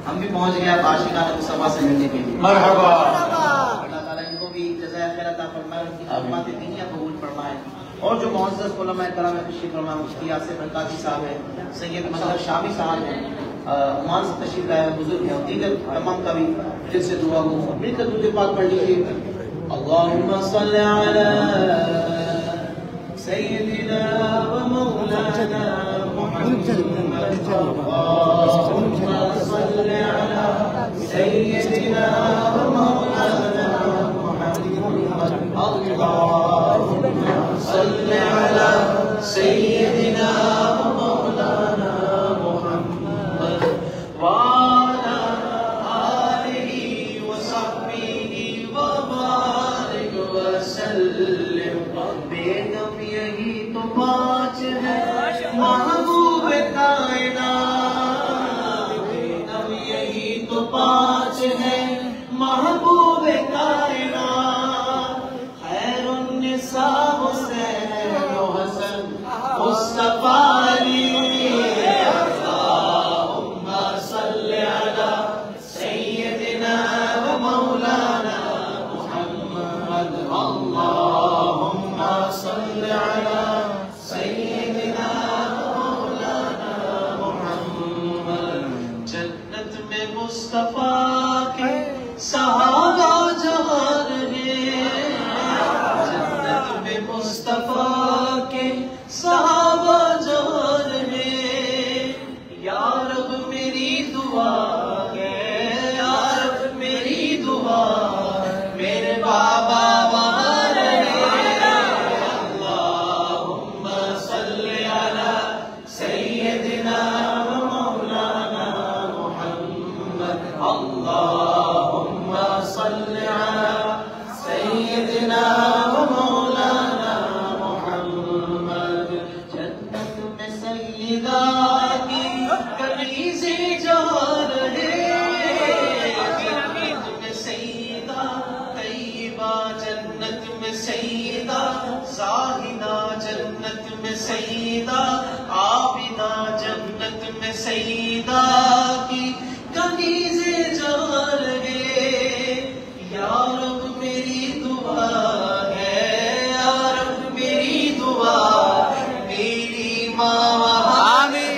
ہم بھی پہنچ گئے اب عاشقان مصطفیٰ سے ملنے کے لیے. مرحبا. اللہ تعالیٰ ان کو بھی جزائے خیر عطا فرمائے، ان کی خدمات دینیہ قبول فرمائے. اور جو معزز علماء کرام تشریف فرما، مفتی آصف برکاتی صاحب ہیں، سید مظہر شامی صاحب ہیں، عمان سے تشریف لائے ہیں، بزرگ ہیں، اور دیگر تمام کا بھی دل سے دعا ہو. مل کر درود پاک پڑھ لیجیے. اللہم صل علی سیدنا و مولانا محمد. اللہم صل علی سیدنا و مولانا محمد. اللہم صل علی سیدنا و مولانا محمد وعلی آلہ وصحبہ وبارک وسلم. بیگم یہی تو پانچ ہے محبوب کائنات، بیگم یہی تو پانچ ہے محبوب کائنات. خیر النساء حسین و حسن مصطفیٰ علی. اللہم صل علی سیدنا و مولانا محمد. اللہم صل علی سیدنا و مولانا محمد. جنت میں مصطفیٰ کے صحابہ جہاں رہے، جنت میں مصطفیٰ کے صحابہ جہاں رہے. یا رب میری دعا ہے، یا رب میری دعا میرے بابا وہاں رہے. اللہم صل علی سیدنا و مولانا محمد. اللہم صل علی سیدنا و مولانا محمد. جنت میں سیدہ کی کنیزیں جہاں رہے، جنت میں سیدہ طیبہ، جنت میں سیدہ زاہدہ، جنت میں سیدہ عابدہ، جنت میں سیدہ کی کنیزیں جہاں رہے. یا رب میری دعا ہے، یا رب میری دعا میری ماں وہاں رہے.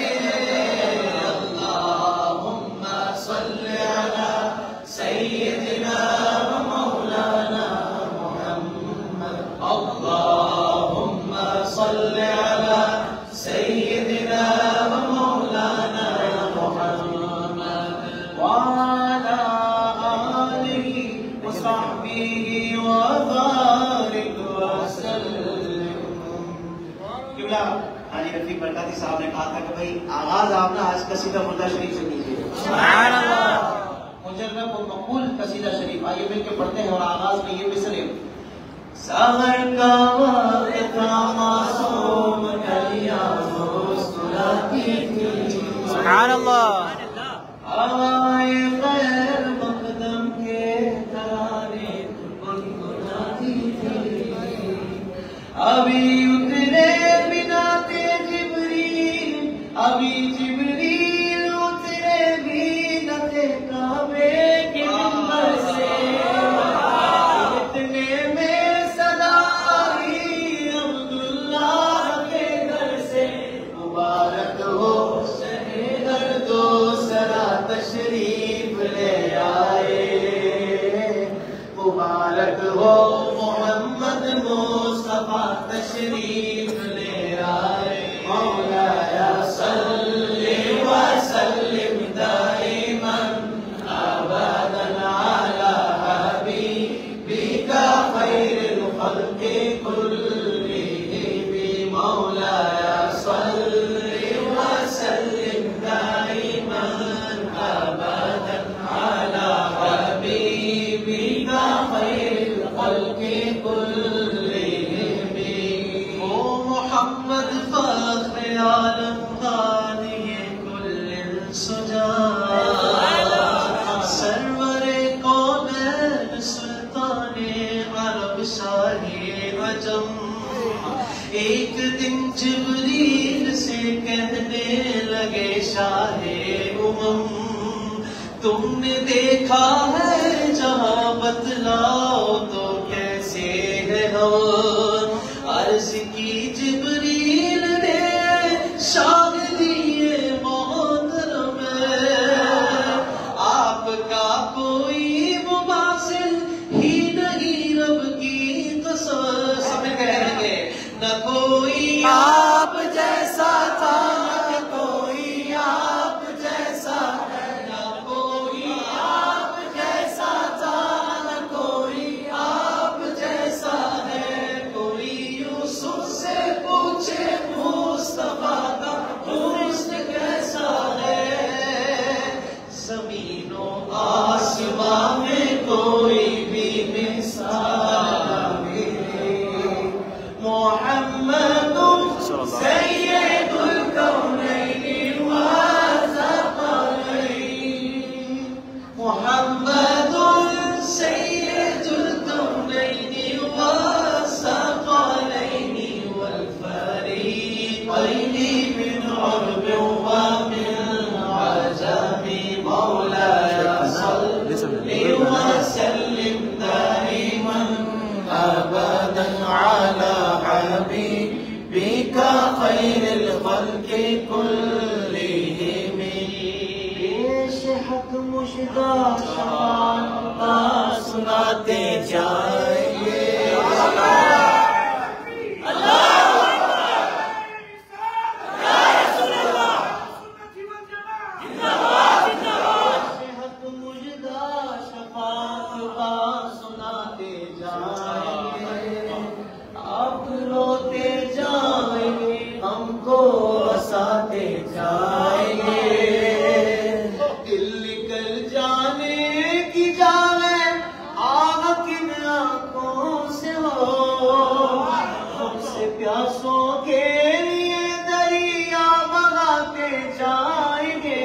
اللہم صل علی سیدنا و مولانا محمد. اللہم صل علی سیدنا و مولانا محمد وعلی آلہ وصحبہ وبارک وسلم. قبلہ حاجی رفیق برکاتی صاحب نے کہا تھا کہ بھائی آغاز آپ نے آج قصیدہ مردہ شریف سے کیجیے. سبحان اللہ. مجرب و مقبول قصیدہ شریف آئیے مل کے پڑھتے ہیں. اور آغاز میں یہ مصرع: سحر کا وقت تھا معصوم کلیاں مسکراتی تھی. سبحان اللہ. ہوائے غیر مقدم کے ترانے گنگناتی تھی. ابھی اترے بنا تھے جبریل، ابھی جبریل اترے بھی نہ تھے کعبے کے منبر سے. اتنے میں صدا آئی عبداللہ کے گھر سے. مبارک ہو شہر دو سرا تشریف لے آئے. مبارک ہو محمد مصطفیٰ تشریف لے آئے. مولایا صلی وسلم دائما ابدا علی حبیبک خیر الخلق کلہم. مولایا صلی وسلم دائما ابدا علی حبیبک خیر الخلق کلہم. او محمد فخر عالم غانی کل سجا، سرور کونین سلطان عرب شاہ عجم. ایک دن جبریل سے کہنے لگے شاہ امم، تم نے دیکھا ہے جہاں بتلاؤ تو کیسے ہے ہم، عرض کی جبریل نے شاہدی محترم آپ کا کوئی مماثل ہی نہیں، رب کی قسم سب کہیں گے نہ کوئی آپ جیسا تھا، نہ کوئی آپ جیسا ہے، نہ کوئی آپ جیسا تھا، نہ کوئی آپ جیسا ہے، کوئی یوسف سے پوچھے مصطفیٰ کا حسن کیسا ہے، زمین و آسمان میں کوئی بھی مثال نہیں، محمد سید الکونین والثقلین، محمد سید الکونین والثقلین والفریقین من عرب ومن عجم، مولاي صل وسلم دائما ابدا على حبيبك خير الخلق كلهم، پیش حق مژدہ شفاعت سناتے جائیں گے، جائیں گے، دل نکل جانے کی جائے آگ کن آنکھوں سے ہو، ہم سے پیاسوں کے لیے دریا بہاتے جائیں گے،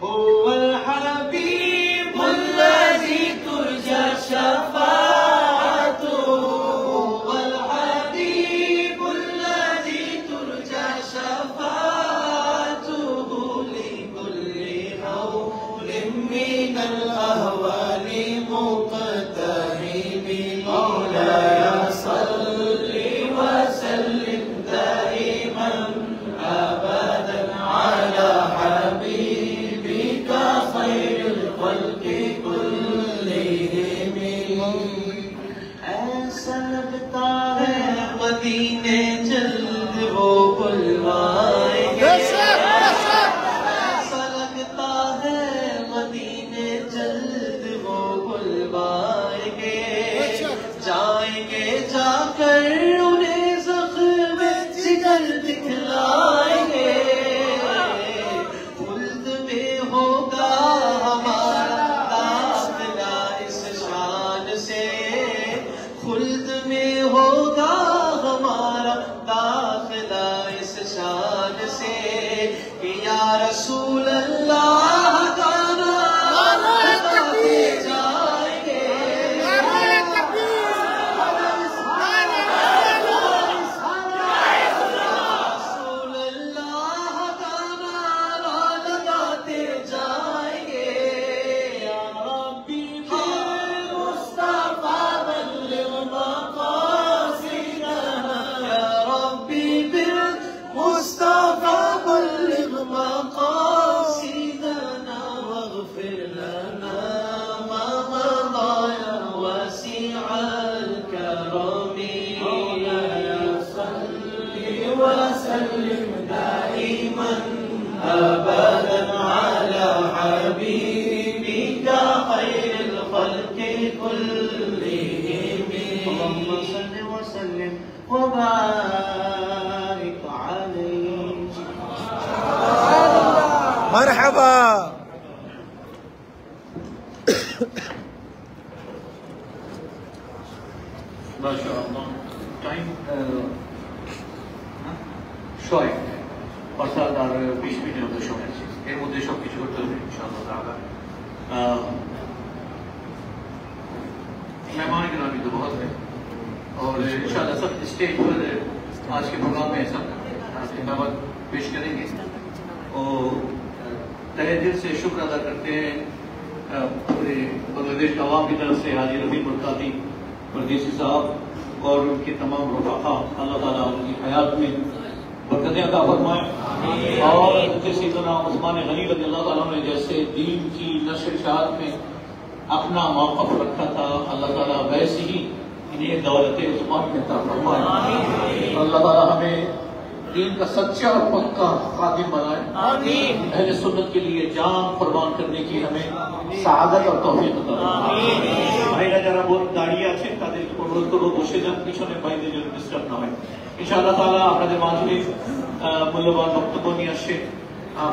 هو الحبیب الذی ترجى شفاعته، هو الحبیب الذی ترجى شفاعته، من الأهوال مقترب، مولاي صل وسلم دائما أبدا على حبيبك خير الخلق كلهم، ایسا لگتا ہے مدینے جلد وہ بلوائیں گے، جائیں گے جا کر انہیں زخم جگر دکھلائیں گے، خلد میں ہوگا ہمارا داخلہ اس شان سے، خلد میں ہوگا ہمارا داخلہ اس شان سے، کہ یا رسول اللہ کا وسلم دائما ابدا على حبيبك خير الخلق كلهم، اللهم صل وسلم وبارك عليه. مرحبا. ما شاء الله. Time ছয়, অর্থাৎ আর 20 মিনিটের মতো সময় আছে, এর মধ্যে সব কিছু করতে হবে ইনশাআল্লাহ তাআলা। मेहमान गिरामी तो बहुत है और इंशाल्लाह सब स्टेज पर आज के प्रोग्राम में सब दावत पेश करेंगे और तहे दिल से शुक्र अदा करते हैं पूरे बांग्लादेश अवाम की तरफ से हाजी रफीक मुल्काती परदेसी साहब और उनके तमाम रफ़ाक़ा, अल्लाह ताला उनकी हयात में बरकतें अता फरमाए। और सैयदना उस्मान गनी रज़ियल्लाहु ताला अन्हु ने जैसे दीन की नशर इशाअत में अपना मौक़िफ़ रखा था, अल्लाह ताला वैसे ही इन्हें दौलत उस्मान में अता फरमाए। अल्लाह ताला हमें दीन का सच्चा और पक्का खादिम बनाए। अहले सुन्नत के लिए जान कुर्बान करने की हमें सआदत और तौफीक अता फरमाए। भाईरा যারা দাঁড়িয়ে আছেন তাদেরকে অনুরোধ করব বসে যান, পিছনে বাইরে যেন ডিস্টার্ব না হয়। ইনশাআল্লাহ তাআলা আপনাদের মাঝে মূল্যবান বক্তব্য নিয়ে আসছে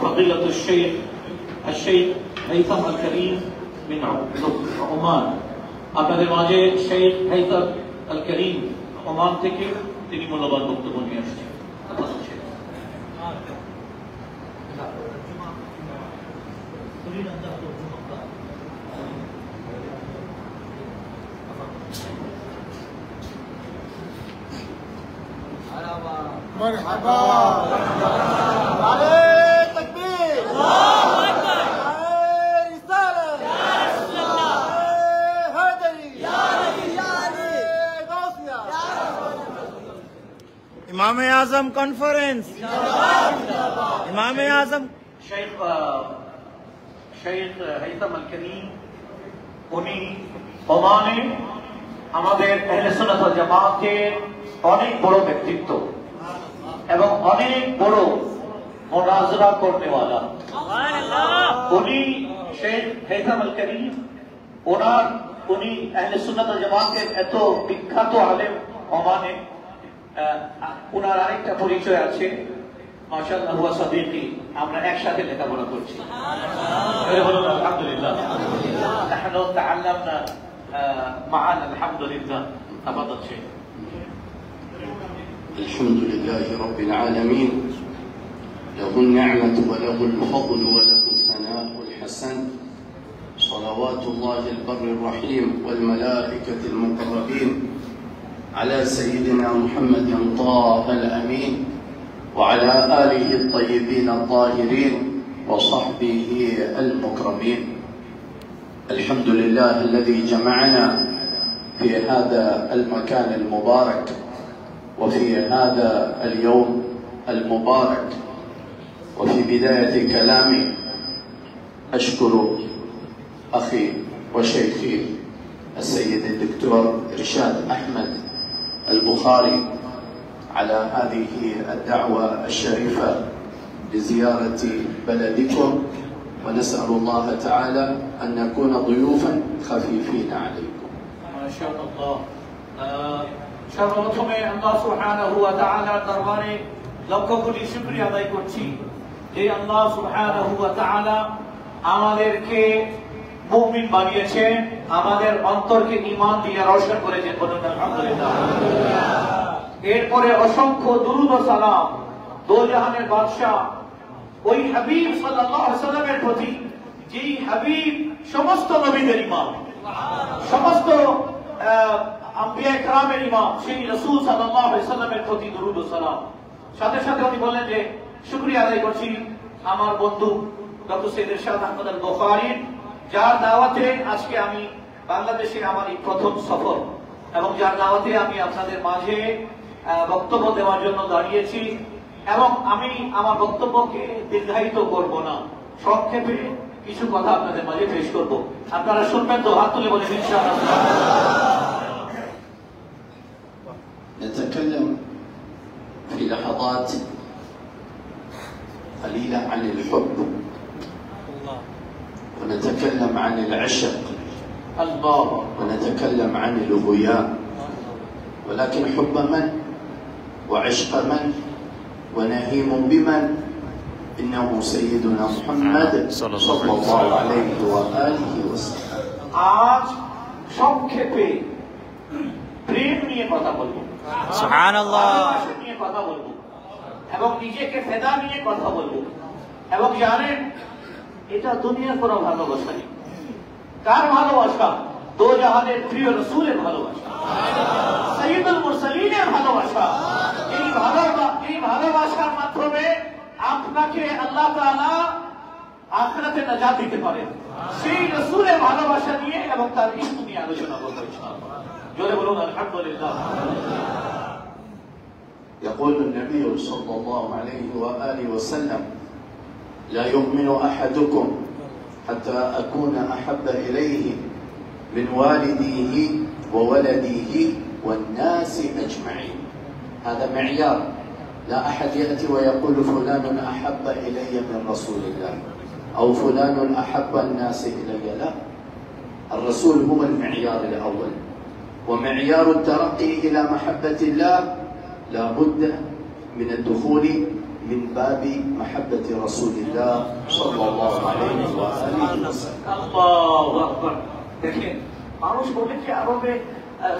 ফজিলাতুল শেখ হাইথাম আল করিম মিন ওমান। আপনাদের মাঝে শেখ হাইথাম আল করিম ওমান থেকে তিনি মূল্যবান বক্তব্য নিয়ে আসছেন। मरहबा नारे तकबीर इमाम आजम कॉन्फ्रेंस इमाम आजम शेख হাইথাম আল করিম উনি ওমানে আমাদের আহলে সুন্নাত ওয়াল জামাতের অনেক বড় ব্যক্তিত্ব এবং অনেক বড় মুনাজরা করনেওয়ালা। উনি শেখ হাইথাম আল করিম উনি আহলে সুন্নাত ওয়াল জামাতের এত বিখ্যাত আলেম ওমানে। উনার আরেকটা পরিচয় আছে, মাশাআল্লাহ হুয়া সাদিকি, আমরা একসাথে লেখাপড়া করছি। আলহামদুলিল্লাহ নাহনু তাআল্লামনা معا الحمد لله تفضل شيخ. الحمد لله رب العالمين، له النعمة وله الفضل وله الثناء الحسن، صلوات الله البر الرحيم والملائكة المقربين على سيدنا محمد طه الأمين وعلى آله الطيبين الطاهرين وصحبه المكرمين. الحمد لله الذي جمعنا في هذا المكان المبارك وفي هذا اليوم المبارك. وفي بداية كلامي أشكر أخي وشيخي السيد الدكتور إرشاد أحمد البخاري على هذه الدعوة الشريفة لزيارة بلدكم، ونسأل الله تعالى أن نكون ضيوفا خفيفين عليكم. ما شاء الله. সর্বপ্রথমে আল্লাহ সুবহানাহু ওয়া তাআলার দরবারে লক্ষ কোটি শুকরিয়া আদায় করছি যে আল্লাহ সুবহানাহু ওয়া তাআলা আমাদেরকে মুমিন বানিয়েছেন, আমাদের অন্তরকে ঈমান দিয়ে রওশন করেছেন। বলুন আলহামদুলিল্লাহ। এরপরে অসংখ্য দুরূদ ও সালাম দো জাহানের বাদশা ওই হাবিব সাল্লাল্লাহু আলাইহি ওয়াসাল্লামের প্রতি, যেই হাবিব সমস্ত নবীদের ইমাম, সমস্ত আম্বিয়া ইকরামের ইমাম, সেই রাসূল সাল্লাল্লাহু আলাইহি ওয়াসাল্লামের প্রতি দুরূদ ও সালাম। সাথে সাথে উনি বললেন যে শুকরিয়া আদায় করছি আমার বন্ধু ডক্টর সৈয়দ ইরশাদ আহমদ আল বুখারী, যার দাওয়াতে আজকে আমি বাংলাদেশে আমার এই প্রথম সফর এবং যার দাওয়াতে আমি আপনাদের মাঝে বক্তব্য দেওয়ার জন্য দাঁড়িয়েছি। এবং আমি আমার বক্তব্যকে দীর্ঘায়িত করব না, সংক্ষেপে কিছু কথা আপনাদের মাঝে পেশ করব। আপনারা শুনবেন তো? হাত তুলে বলেন ইনশাআল্লাহ। نتكلم في لحظات قليلة عن الحب، ونتكلم عن العشق الله، ونتكلم عن الغياء، ولكن حب من وعشق من ونهيم بمن؟ إنه سيدنا محمد صلى الله عليه وآله وسلم. আজ সংক্ষেপে প্রেম নিয়ে কথা বলবো, সুবহানাল্লাহ নিয়ে কথা বলবো এবং নিজেকে ফেদা নিয়ে কথা বলবো। এবং জানেন এটা দুনিয়ার কোনো ভালোবাসা নেই। কার ভালোবাসা? দো জাহানের প্রিয় রাসূলের ভালোবাসা, সাইয়্যিদুল মুরসালিনের ভালোবাসা। এই ভালোবাসার মাধ্যমে আপনাকে আল্লাহ তাআলা আখিরাতে নাজাত দিতে পারেন। সেই রাসূলের ভালোবাসা নিয়ে এবং তার ইশক নিয়ে আলোচনা করব ইনশাআল্লাহ। জোরে বলুন আলহামদুলিল্লাহ। يقول النبي صلى الله عليه وآله وسلم: لا يؤمن أحدكم حتى أكون أحب إليه من والديه وولده والناس أجمعين. هذا معيار، لا أحد يأتي ويقول فلان أحب إلي من رسول الله أو فلان أحب الناس إلي. لا، الرسول هو المعيار الأول، ومعيار الترقي إلى محبة الله لا بد من الدخول من باب محبة رسول الله صلى الله عليه وآله وسلم. আল্লাহু আকবার। দেখেন মানুষ বলে কি আরবে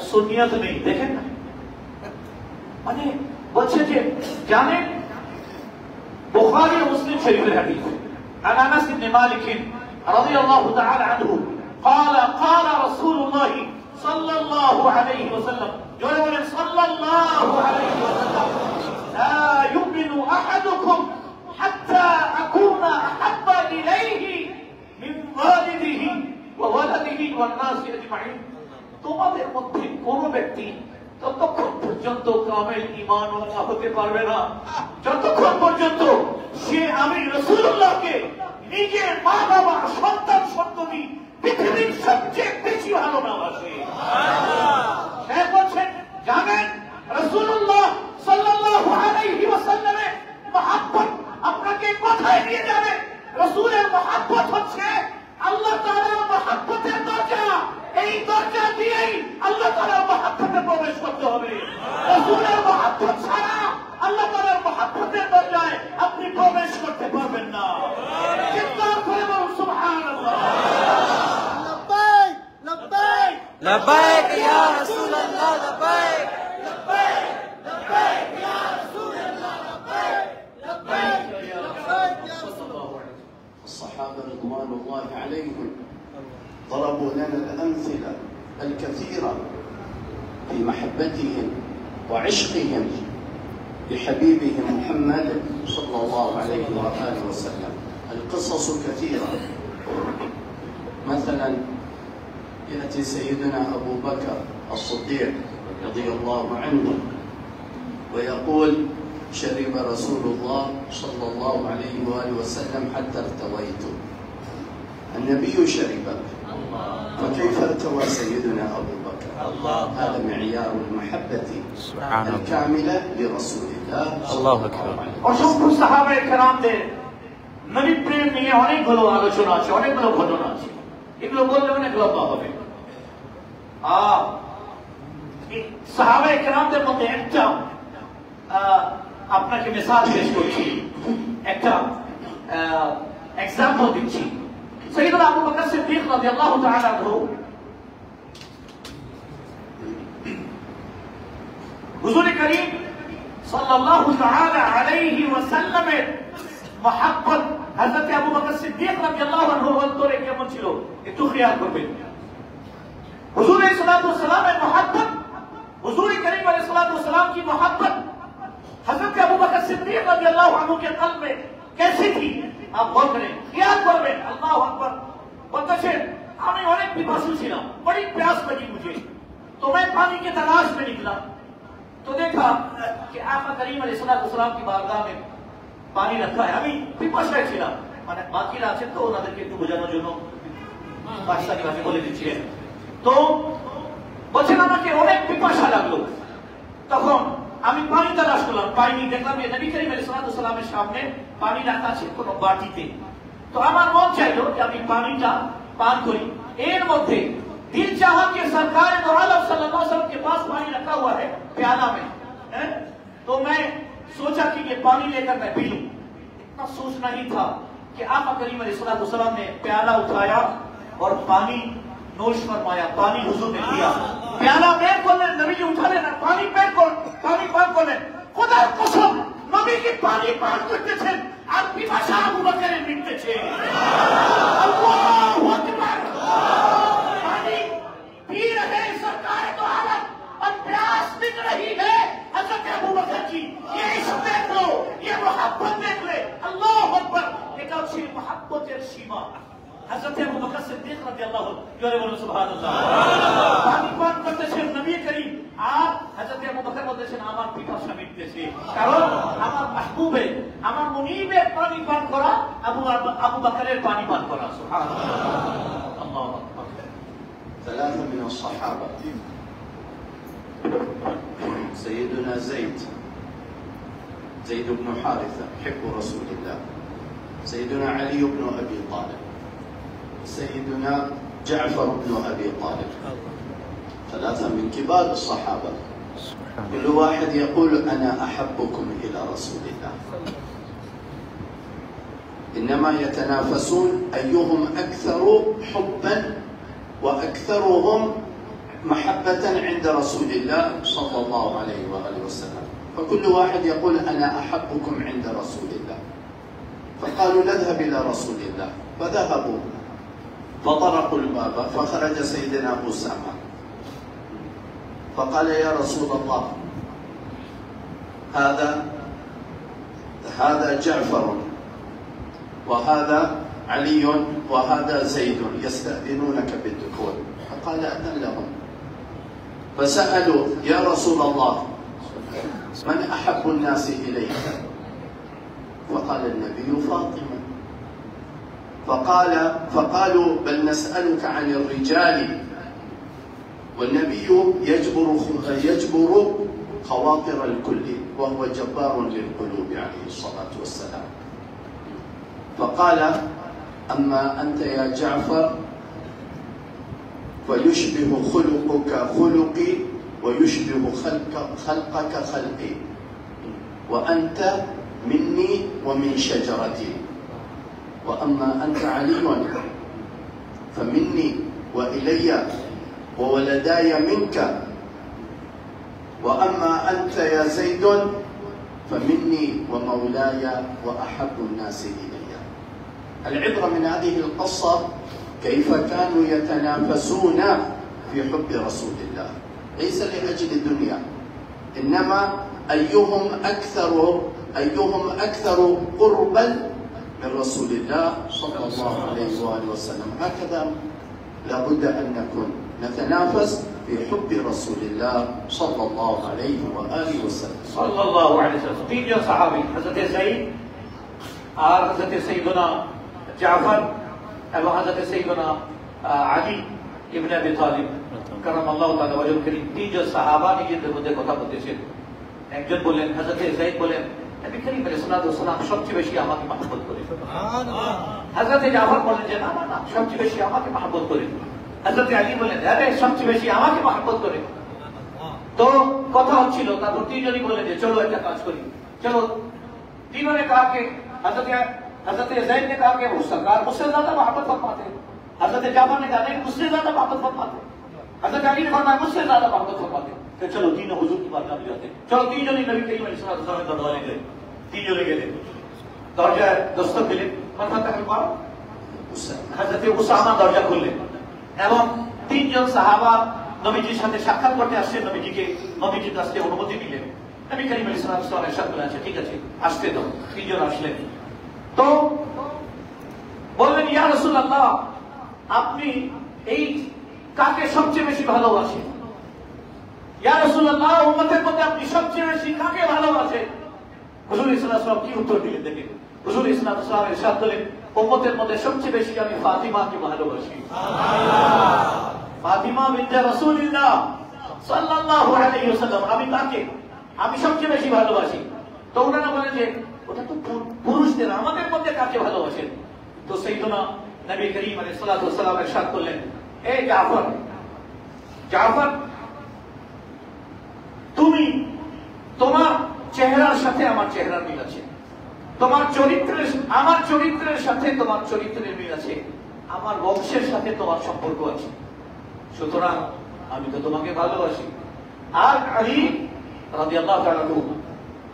সুন্নিয়ত নেই, দেখেন না, মানে বলছে যে জানেন বুখারী ও মুসলিম শরীফের হাদিস عن انس بن مالك رضي الله تعالى عنه قال قال رسول الله صلى الله عليه وسلم صلى الله عليه وسلم لا يؤمن احدكم حتى اكون احب اليه من والده وولده والناس اجمعين. তোমাদের মধ্যে কোন ব্যক্তি ততক্ষণ পর্যন্ত কামেল ঈমানওয়ালা হতে পারবে না যতক্ষণ পর্যন্ত সে আমি রাসূলুল্লাহকে নিজের মা বাবা সন্তান সন্ততি পৃথিবীর সবচেয়ে বেশি ভালোবাসে। সে বলছেন জানেন রাসূলুল্লাহ সাল্লাল্লাহু আলাইহি ওয়াসাল্লামের মহব্বত আপনাকে কোথায় নিয়ে যাবে? রাসূলের মহব্বত হচ্ছে আল্লাহ তাআলার মহব্বতের দরজা। এই দরজা দিয়েই আল্লাহ তাআলার মহব্বতে প্রবেশ করতে হবে। রাসূলের মহব্বত ছাড়া আল্লাহ তাআলার মহব্বতের দরজায় আপনি প্রবেশ করতে পারবেন না। চিৎকার করে বলুন সুবহানাল্লাহ। লব্বাইক লব্বাইক লব্বাইক ইয়া রাসূলুল্লাহ, লব্বাইক লব্বাইক লব্বাইক ইয়া রাসূলুল্লাহ, লব্বাইক লব্বাইক ইয়া রাসূলুল্লাহ। الصحابة رضوان الله عليهم ضربوا لنا الأمثلة الكثيرة في محبتهم وعشقهم لحبيبهم محمد صلى الله عليه وآله وسلم. القصص كثيرة. مثلا يأتي سيدنا أبو بكر الصديق رضي الله عنه ويقول: شرب رسول الله صلى الله عليه وآله وسلم حتى ارتويت. النبي شرب، فكيف ارتوى سيدنا أبو بكر؟ هذا معيار المحبة الكاملة لرسول الله الله أكبر. অসংখ্য সাহাবায়ে কেরামদের নবী প্রেম নিয়ে অনেকগুলো আলোচনা আছে, অনেকগুলো ঘটনা আছে, এগুলো বললে অনেক লম্বা হবে। সাহাবায়ে কেরামদের মধ্যে একটা আপনাকে মিসাল পেশ করছি, একটা এক্সাম্পল দিচ্ছি। সাইয়েদনা আবু বকর সিদ্দিক রাদিয়াল্লাহু তাআলা আনহু হুজুর করিম সাল্লাল্লাহু তাআলা আলাইহি ওয়াসাল্লামের মহব্বত হযরত আবু বকর সিদ্দিক রাদিয়াল্লাহু আনহুর অন্তরে কেমন ছিল একটু খেয়াল করবেন। হুজুর আলাইহিস সালাতু ওয়াস সালামের মহব্বত, হুজুর করিম আলাইহিস সালাতু ওয়াস সালাম की मोहब्बत हजरत अबू बकर सिद्दीक रज़ियल्लाहु अन्हु के कल्ब में कैसी थी आप गौर करें, ख्याल करবেন। আল্লাহু আকবার। বলতেছেন আমি অনেক পিপাসু ছিলাম, बड़ी प्यास लगी मुझे, तो मैं पानी की तलाश में निकला, तो देखा कि आका करीम अलैहिस्सलाम की बारगाह में पानी रखा है। আমি পিপাসায় ছিলাম, মানে বাকিরা আছেন তো ওনাদেরকে একটু বোঝানোর জন্য পাকিস্তানি ভাষায় বলে দিচ্ছিলেন। তো বলছেন আমাকে অনেক পিপাসা লাগলো, তখন আমি পানি তালাশ করলাম, পাইনি। দেখলাম যে নবী করিম আলাইহিস সালামের সামনে পানি রাখা আছে কোনো বাটিতে। তো আমার মন চাইলো যে আমি পানিটা পান করি। এর মধ্যে दिल चाहा कि सरकार दो आलम सल्लल्लाहु अलैहि वसल्लम के पास पानी रखा हुआ है प्याला में, तो मैं सोचा कि ये पानी लेकर मैं पी लूं। इतना सोचना ही था कि आका करीम अलैहिस्सलाम ने प्याला उठाया और पानी नोश फरमाया, पानी हुजूर ने दिया। प्याला पैर खोलने, नबी जी उठा लेना, पानी पैर खोल, पानी पान खोले। खुदा कसम नबी की पानी पान करते थे और पिपासा अबू बकर मिटते थे। अल्लाहू अकबर। पानी पी रहे सरकार तो आलम और प्यास मिट रही है हजरत अबू बकर की। ये इश्क देख लो, ये मोहब्बत देख ले। अल्लाहू अकबर। एक अच्छी मोहब्बत সিদ্দিক রাদিয়াল্লাহু জোরে বলুন সুবহানাল্লাহ। পানি পান করতেছেন নবী করিম আর হযরত আবু বকর বলতেছেন আমার পিপাসা মিটতেছে, কারণ আমার মাহবুবে আমার মুনিবের পানি পান করা আবু বকরের পানি পান করা। সুবহানাল্লাহ, আল্লাহু আকবার। ثلاثة من الصحابة سيدنا زيد بن حارثة حب رسول الله، سيدنا علي بن أبي طالب، سيدنا جعفر بن أبي طالب، ثلاثة من كبار الصحابة. كل واحد يقول أنا أحبكم إلى رسول الله، إنما يتنافسون أيهم أكثر حبا وأكثرهم محبة عند رسول الله صلى الله عليه وآله وسلم. فكل واحد يقول أنا أحبكم عند رسول الله. فقالوا نذهب إلى رسول الله، فذهبوا فطرقوا الباب فخرج سيدنا أسامة فقال يا رسول الله هذا جعفر وهذا علي وهذا زيد يستأذنونك بالدخول. فقال أذن لهم. فسألوا يا رسول الله من أحب الناس إليك؟ فقال النبي فاطمة. فقالوا بل نسألك عن الرجال، والنبي يجبر خواطر الكل وهو جبار للقلوب عليه الصلاة والسلام. فقال أما أنت يا جعفر فيشبه خلقك خلقي ويشبه خلقك خلقي، وأنت مني ومن شجرتي، وأما أنت علي فمني وإلي وولداي منك، وأما أنت يا زيد فمني ومولاي وأحب الناس إلي. العبرة من هذه القصة كيف كانوا يتنافسون في حب رسول الله، ليس لأجل الدنيا، إنما أيهم أكثر قربا من رسول الله صلى الله عليه وآله وسلم. هكذا لابد أن نكون نتنافس في حب رسول الله صلى الله عليه وآله وسلم. صلى الله عليه وسلم. तीन जो सहाबी हजरत सईद और हजरत सईदना जाफर এবং হযরত সৈয়দনা আলী ইবনে আবি তালিব কারামাল্লাহু তাআলা ওয়াজহুল কারীম, তিনজন সাহাবা নিজেদের মধ্যে কথা বলতেছেন। একজন বলেন, হযরত যায়েদ বলেন নবী করিম আলাইহিস সালাতু ওয়াস সালাম সবচেয়ে বেশি আমাকে মহব্বত করেন। সুবহানাল্লাহ। হযরত জাফর বলেন যে না না সবচেয়ে বেশি আমাকে মহব্বত করেন। হযরত আলী বলেন আরে সবচেয়ে বেশি আমাকে মহব্বত করেন। তো কথা হচ্ছিল, তারপর তিনজনই বলেন যে চলো একটা কাজ করি, চলো। तीनों ने कहा कि हजरत ज़ैद ने कहा कि वो सरकार मुझसे ज्यादा मोहब्बत फरमाते हैं, हजरत जाफर ने कहा नहीं मुझसे ज्यादा मोहब्बत फरमाते हैं, हजरत अली ने फरमाया मुझसे ज्यादा मोहब्बत फरमाते हैं। तो चलो तीनों हुजूर की बारगाह में जाते हैं। चलो तीनों ने नबी करीम अलैहिस्सलातु वस्सलाम के दरबारे गए, तीनों ने गए दरजाয় দস্তক দিলেন, মাথাটা পার হযরত উসামা দরজা খুললেন এবং তিনজন সাহাবা নবীজির সাথে সাক্ষাৎ করতে আসছেন। নবীজির কাছ থেকে অনুমতি নিলেন। নবী করিম আলাইহিসসালাতু ওয়াসসালাম ইরশাদ করলেন ঠিক আছে আসতে দাও। তিনজন আসলেন, তো বললেন ইয়া রাসূলুল্লাহ আপনি এই কাকে সবচেয়ে বেশি ভালোবাসেন? ইয়া রাসূলুল্লাহ উম্মতের মধ্যে আপনি সবচেয়ে বেশি কাকে ভালোবাসেন? হুজুর সাল্লাল্লাহু আলাইহি ওয়াসাল্লাম কি উত্তর দিলেন দেখেন। হুজুর সাল্লাল্লাহু আলাইহি ওয়াসাল্লাম ইরশাদ করলেন উম্মতের মধ্যে সবচেয়ে বেশি আমি ফাতিমাকে ভালোবাসি। সুবহানাল্লাহ। ফাতিমা বিনতে রাসূলুল্লাহ সাল্লাল্লাহু আলাইহি ওয়াসাল্লাম আমি সবচেয়ে বেশি ভালোবাসি। তো ওনারা বলেন যে ওটা তো পুরুষদের, আমাদের মধ্যে কাকে ভালোবাসেন? তো সাইয়েদনা নবী করিম আলাইহিস সালাতু ওয়াস সালাম ইরশাদ করলেন এ জাফর তুমি তোমার চেহারার সাথে আমার চেহারার মিল আছে, তোমার আমার চরিত্রের সাথে তোমার চরিত্রের মিল আছে, আমার বংশের সাথে তোমার সম্পর্ক আছে, সুতরাং আমি তো তোমাকে ভালোবাসি। আর আলী রাদিয়াল্লাহু তাআলা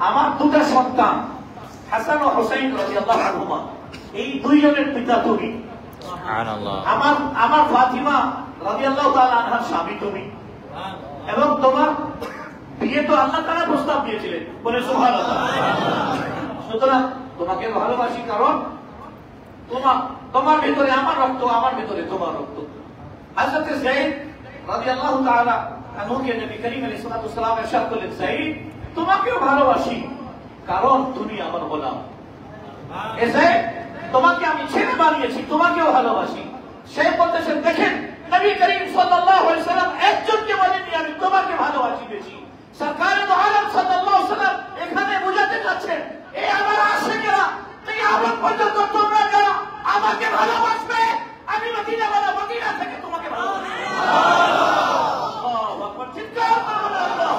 আমার দুটো সন্তান হাসান ও হুসাইন রাদিয়াল্লাহু আনহুমা, এই দুইজনের পিতা তুমি। সুবহানাল্লাহ। আমার ফাতিমা রাদিয়াল্লাহু তাআলা আনহার স্বামী তুমি, এবং তোমার বিয়ে তো আল্লাহ তাআলা প্রস্তাব দিয়েছিলেন, বলে সুবহানাল্লাহ। সুতরাং তোমাকে ভালোবাসি কারণ তোমার ভিতরে আমার রক্ত, আমার ভিতরে তোমার রক্ত। হযরত যায়েদ রাদিয়াল্লাহু তাআলা আনহুকে নবী করিম আলাইহিস সালাতু ওয়াস সালাম ইরশাদ করলেন, যায়েদ তোমাকেও ভালোবাসি কারণ তুমি আমার গোলাম। এ যায়েদ তোমাকে আমি ছেলে বানিয়েছি, তোমাকেও ভালোবাসি। সে বলতেছেন, দেখেন নবী করিম সাল্লাল্লাহু আলাইহি ওয়াসাল্লাম একজনকে বলেননি আমি তোমাকে ভালোবাসি বেশি। সরকারে দো আলম সাল্লাল্লাহু আলাইহি ওয়াসাল্লাম এখানে বোঝাতে চাচ্ছেন, এই আমার আশিকেরা কিয়ামত পর্যন্ত তোমরা যারা আমাকে ভালোবাসবে, আমি মদিনাওয়ালা মদিনা থেকে তোমাকে ভালোবাসবো। আল্লাহু আকবার, চিৎকার করুন আল্লাহ।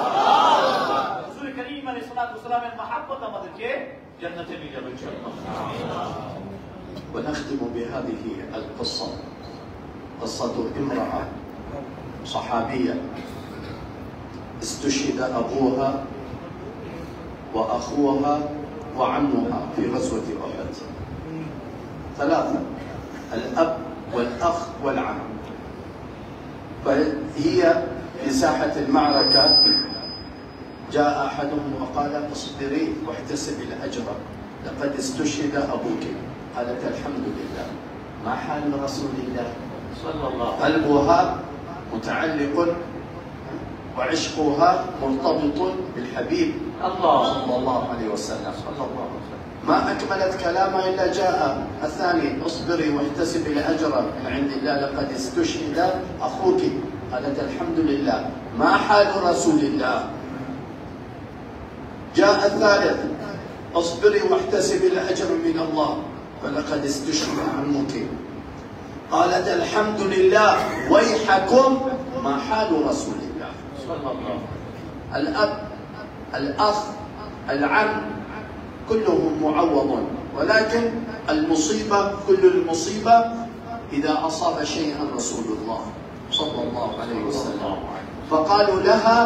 রাসূল করিম আলাইহিস সালাতু ওয়াস সালামের মহব্বত আমাদেরকে জান্নাতে নিয়ে যাবে ইনশাআল্লাহ। ونختم بهذه القصة، قصة امرأة صحابية استشهد أبوها وأخوها وعمها في غزوة أحد. ثلاثة، الأب والأخ والعم. فهي في ساحة المعركة جاء أحدهم وقال اصبري واحتسبي الأجر لقد استشهد أبوك. قالت الحمد لله. ما حال رسول الله صلى الله عليه وسلم؟ قلبها متعلق وعشقها مرتبط بالحبيب الله صلى الله عليه وسلم. صلى الله عليه وسلم. ما أكملت كلامها إلا جاء الثاني اصبري واحتسبي الأجر من عند الله لقد استشهد أخوك. قالت الحمد لله. ما حال رسول الله؟ جاء الثالث اصبري واحتسبي الأجر من الله فلقد استشهد عمك. قالت الحمد لله. ويحكم. ما حال رسول الله؟ صلى الله. الأب، الأخ، العم كلهم معوض، ولكن المصيبة كل المصيبة إذا أصاب شيئا رسول الله صلى الله عليه وسلم. فقالوا لها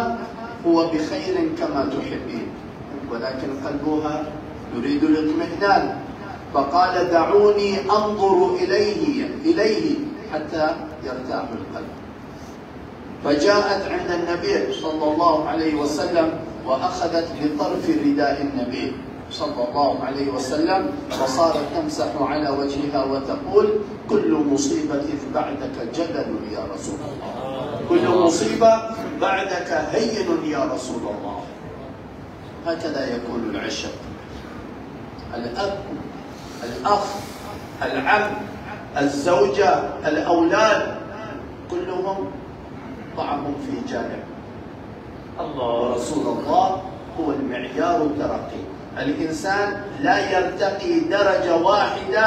هو بخير كما تحبين، ولكن قلبها يريد الاطمئنان. فقال دعوني أنظر إليه حتى يرتاح القلب. فجاءت عند النبي صلى الله عليه وسلم وأخذت بطرف رداء النبي صلى الله عليه وسلم وصارت تمسح على وجهها وتقول كل مصيبة بعدك جلل يا رسول الله، كل مصيبة بعدك هين يا رسول الله. هكذا يكون العشق. الأب، الأخ، العم، الزوجة، الأولاد كلهم ضعهم في جانب. الله. ورسول الله هو المعيار الترقي. الإنسان لا يرتقي درجة واحدة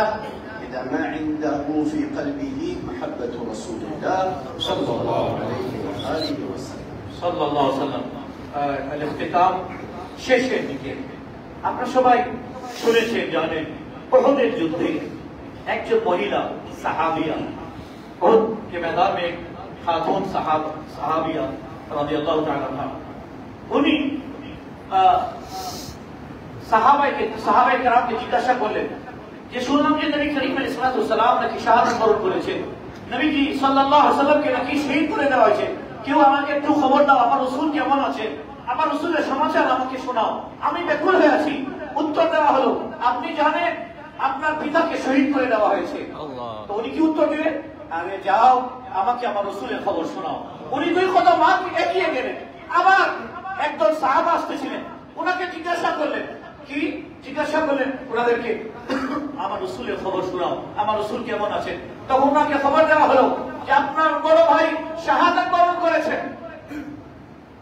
إذا ما عنده في قلبه محبة رسول الله صلى الله عليه وآله وسلم. صلى الله عليه وسلم. الاختتام শেষের দিকে আপনারা সবাই শুনেছেন, জানেন উহুদের যুদ্ধে একজন মহিলা সাহাবিয়া, উহুদ के मैदान में एक खातून সাহাবিয়া রাদিয়াল্লাহু তাআলা আনহা, উনি সাহাবায়ে কেরামকে জিজ্ঞাসা করলেন যে শুনলাম যে নবী করিম আলাইহিস সালাতু ওয়াস সালাম নাকি শাহাদাত বরণ করেছেন, নবীজি সাল্লাল্লাহু আলাইহি ওয়াসাল্লামকে নাকি শহীদ করে দেওয়া হয়েছে, কেউ আমাকে একটু খবর দাও, আমার রাসূল কেমন আছে, আমার রাসূলের সমাচার আমাকে শোনাও, আমি ব্যাকুল হয়ে আছি। উত্তর দেওয়া হলো, আপনি জানেন আপনার পিতাকে শহীদ করে দেওয়া হয়েছে। তো উনি কি উত্তর দিলেন? আরে যাও আমাকে আমার রাসূলের খবর শোনাও। উনি দুই কদম এগিয়ে গেলেন, আবার একজন সাহাবা আসতেছিলেন, ওনাকে জিজ্ঞাসা করলেন, কি জিজ্ঞাসা করলেন ওনাদেরকে, আমার রাসূলের খবর শোনাও, আমার রাসূল কেমন আছেন। তখন ওনাকে খবর দেওয়া হলো যে আপনার বড় ভাই শাহাদাত বরণ করেছেন।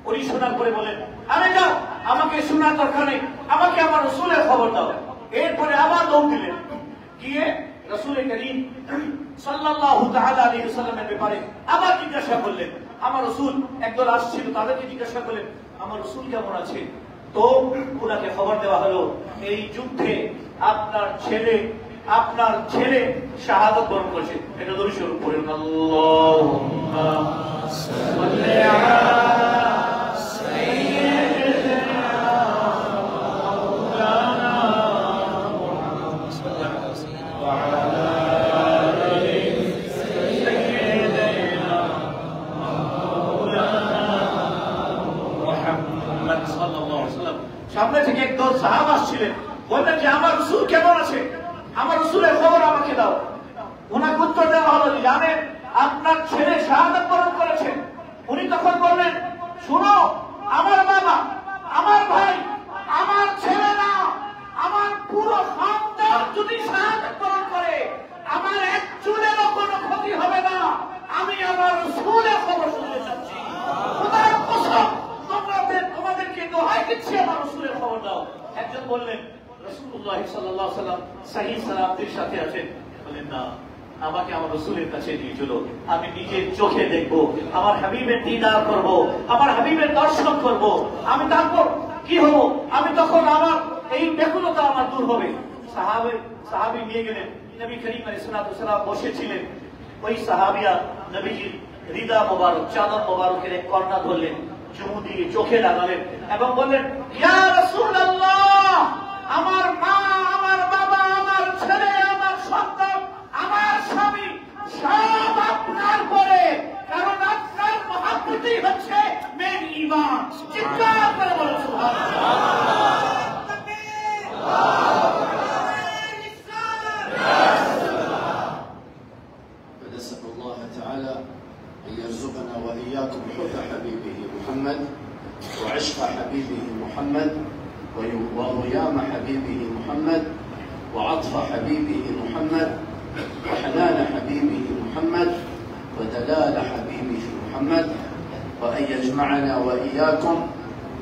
উনি শোনার পরে বলেন, আরে যাও আমাকে শোনার দরকার নেই, আমাকে আমার রাসূলের খবর দাও। এরপরে আবার দৌড় দিলেন, গিয়ে রাসূল করিম সাল্লাল্লাহু তাআলা আলাইহি ওয়াসাল্লামের ব্যাপারে আবার জিজ্ঞাসা করলেন। আমার রাসূল একদল আসছিল, তাদেরকে জিজ্ঞাসা করলেন আমার রাসূল কেমন আছে। তো ওনাকে খবর দেওয়া হলো এই যুদ্ধে আপনার ছেলে শাহাদাত বরণ করেছে। এটা দরুদ শরীফ পড়েন, আল্লাহুম্মা সাল্লি আলা সামনে থেকে একদল সাহাবা আসছিলেন, বললেন যে আমার রাসূল কেমন আছে, আমার রাসূলের খবর আমাকে দাও। উত্তর দেওয়া হলো, জানেন আপনার ছেলে শাহাদাত বরণ করেছেন। উনি তখন বললেন, শুনো, আমার বাবা, আমার ভাই, আমার ছেলেরা, আমার পুরো খানদান যদি শাহাদাত বরণ করে, আমার এক চুলেরও কোনো ক্ষতি হবে না। আমি আমার রাসূলের খবর শুনতে চাচ্ছি। খোদার কসম, তোমাদেরকে দোহাই দিচ্ছি, আমার রাসূলের খবর দাও। একজন বললেন, রাসূলুল্লাহ সাল্লাল্লাহু আলাইহি ওয়াসাল্লাম সহিহ সালাতের সাথে আছেন। বলেন, না, আমাকে আমার রাসূলের কাছে নিয়ে চলো, আমি নিজের চোখে দেখবো, আমার হাবিবের দিদার করব, আমার হাবিবের দর্শন করব। আমি তারপর কি হব? আমি তখন আমার এই ব্যাকুলতা আমার দূর হবে। সাহাবী নিয়ে গেলেন, নবী করিম আলাইহিস সালাতু ওয়াস সালাম বসেছিলেন। ওই সাহাবিয়া নবীজির হৃদা মোবারক, চাদর মোবারকের এক কর্ণা ধরলেন, চুমু দিয়ে চোখে লাগালেন এবং বললেন, ইয়া রাসূলুল্লাহ, আমার মা, আমার বাবা, আমার ছেলে, আমার সন্তান, আমার স্বামী সব আপনার পরে, কারণ আপনার মহব্বতই হচ্ছে মেন ঈমান। চিৎকার করে বলুন সুবহানাল্লাহ। فنسأل الله تعالى أن يرزقنا وإياكم حب حبيبه محمد، وعشق حبيبه محمد، وغيام حبيبه محمد، وعطف حبيبه محمد، وحنان حبيبه محمد، ودلال حبيبه محمد، وأن يجمعنا وإياكم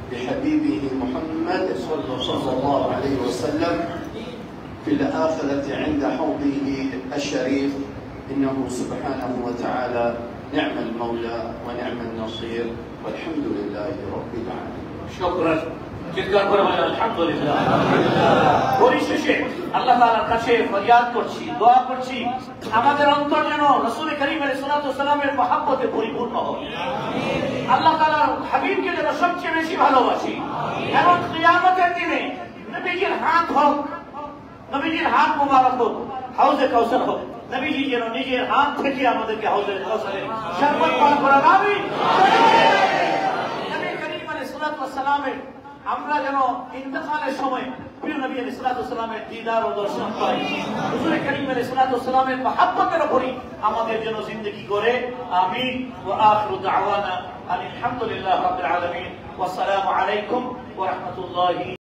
بحبيبه محمد صلى الله عليه وسلم في الآخرة عند حوضه الشريف، إنه سبحانه وتعالى نعم المولى ونعم النصير، والحمد لله رب العالمين. شكرا। চিৎকার করে বলেন আলহামদুলিল্লাহ। পরিশেষে আল্লাহ তাআলার কাছে ফরিয়াদ করছি, দোয়া করছি, আমাদের অন্তর যেন রাসূল করিম আলাইহিস সালাতু ওয়াস সালামের মহব্বতে পরিপূর্ণ হয়। আল্লাহ তাআলার হাবিবকে যেন সবচেয়ে বেশি ভালোবাসি এবং কিয়ামতের দিনে নবীজির হাত হোক, নবীজির হাত মোবারক হোক, হাউজে কাউসার হোক, নবীজি যেন নিজের হাত থেকে আমাদেরকে হাউজে কাউসারে শরবত পান করান। আমিন। নবী করিম আলাইহিস সালাতু ওয়াস সালামের আমরা যেন ইন্তেকালের সময় প্রিয় নবী আলাইহিস সালাতু ওয়াস সালামের দিদার ও দর্শন পাই। হুজুর করিম আলাইহিস সালাতু ওয়াস সালামের মহব্বতের উপরই আমাদের জন্য জিন্দেগি করে। আমিন। ওয়া আখিরু দাওয়ানা আলহামদুলিল্লাহি রাব্বিল আলামিন। ওয়া আসসালামু আলাইকুম ওয়া রাহমাতুল্লাহি